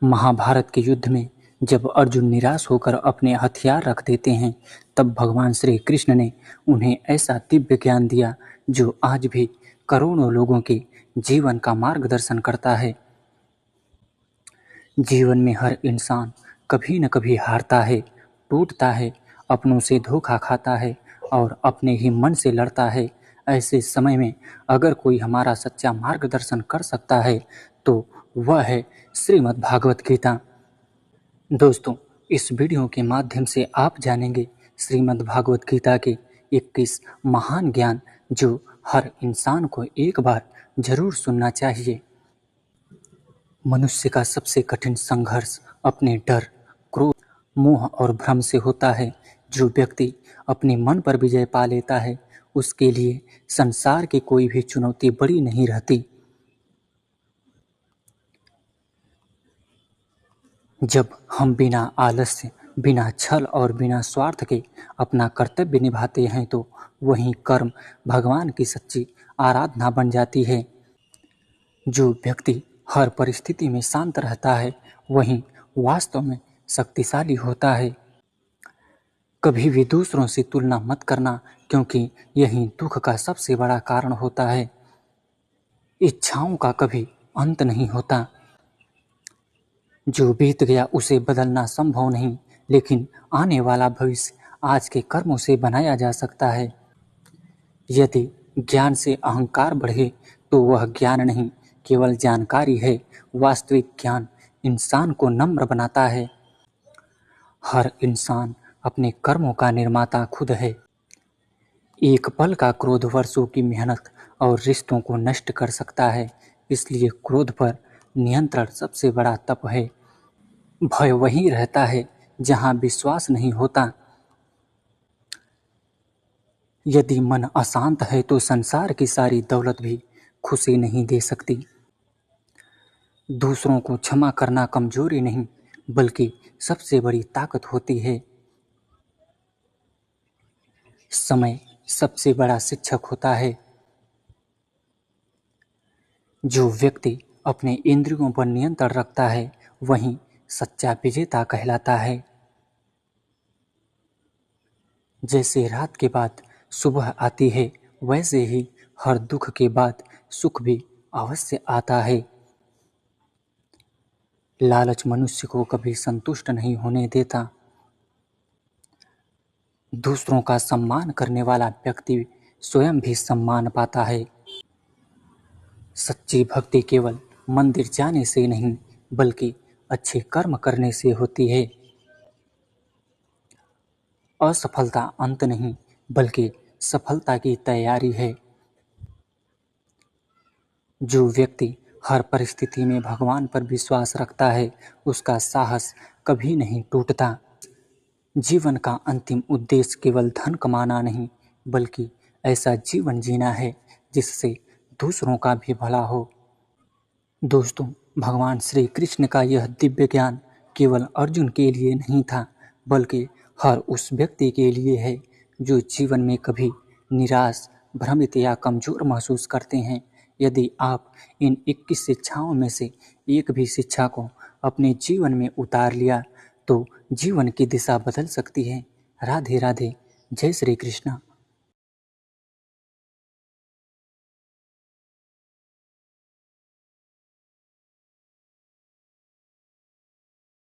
महाभारत के युद्ध में जब अर्जुन निराश होकर अपने हथियार रख देते हैं, तब भगवान श्री कृष्ण ने उन्हें ऐसा दिव्य ज्ञान दिया जो आज भी करोड़ों लोगों के जीवन का मार्गदर्शन करता है। जीवन में हर इंसान कभी न कभी हारता है, टूटता है, अपनों से धोखा खाता है और अपने ही मन से लड़ता है। ऐसे समय में अगर कोई हमारा सच्चा मार्गदर्शन कर सकता है तो वह है श्रीमद् भागवत गीता। दोस्तों, इस वीडियो के माध्यम से आप जानेंगे श्रीमद् भागवत गीता के 21 महान ज्ञान जो हर इंसान को एक बार जरूर सुनना चाहिए। मनुष्य का सबसे कठिन संघर्ष अपने डर, क्रोध, मोह और भ्रम से होता है। जो व्यक्ति अपने मन पर विजय पा लेता है, उसके लिए संसार की कोई भी चुनौती बड़ी नहीं रहती। जब हम बिना आलस्य, बिना छल और बिना स्वार्थ के अपना कर्तव्य निभाते हैं तो वही कर्म भगवान की सच्ची आराधना बन जाती है। जो व्यक्ति हर परिस्थिति में शांत रहता है, वही वास्तव में शक्तिशाली होता है। कभी भी दूसरों से तुलना मत करना, क्योंकि यही दुख का सबसे बड़ा कारण होता है। इच्छाओं का कभी अंत नहीं होता। जो बीत गया उसे बदलना संभव नहीं, लेकिन आने वाला भविष्य आज के कर्मों से बनाया जा सकता है। यदि ज्ञान से अहंकार बढ़े तो वह ज्ञान नहीं, केवल जानकारी है। वास्तविक ज्ञान इंसान को नम्र बनाता है। हर इंसान अपने कर्मों का निर्माता खुद है। एक पल का क्रोध वर्षों की मेहनत और रिश्तों को नष्ट कर सकता है। इसलिए क्रोध पर नियंत्रण सबसे बड़ा तप है। भय वहीं रहता है जहाँ विश्वास नहीं होता। यदि मन अशांत है तो संसार की सारी दौलत भी खुशी नहीं दे सकती। दूसरों को क्षमा करना कमजोरी नहीं, बल्कि सबसे बड़ी ताकत होती है। समय सबसे बड़ा शिक्षक होता है। जो व्यक्ति अपने इंद्रियों पर नियंत्रण रखता है, वही सच्चा विजेता कहलाता है। जैसे रात के बाद सुबह आती है, वैसे ही हर दुख के बाद सुख भी अवश्य आता है। लालच मनुष्य को कभी संतुष्ट नहीं होने देता। दूसरों का सम्मान करने वाला व्यक्ति स्वयं भी सम्मान पाता है। सच्ची भक्ति केवल मंदिर जाने से नहीं, बल्कि अच्छे कर्म करने से होती है। असफलता अंत नहीं, बल्कि सफलता की तैयारी है। जो व्यक्ति हर परिस्थिति में भगवान पर विश्वास रखता है, उसका साहस कभी नहीं टूटता। जीवन का अंतिम उद्देश्य केवल धन कमाना नहीं, बल्कि ऐसा जीवन जीना है जिससे दूसरों का भी भला हो। दोस्तों, भगवान श्री कृष्ण का यह दिव्य ज्ञान केवल अर्जुन के लिए नहीं था, बल्कि हर उस व्यक्ति के लिए है जो जीवन में कभी निराश, भ्रमित या कमजोर महसूस करते हैं। यदि आप इन 21 शिक्षाओं में से एक भी शिक्षा को अपने जीवन में उतार लिया तो जीवन की दिशा बदल सकती है। राधे राधे। जय श्री कृष्ण।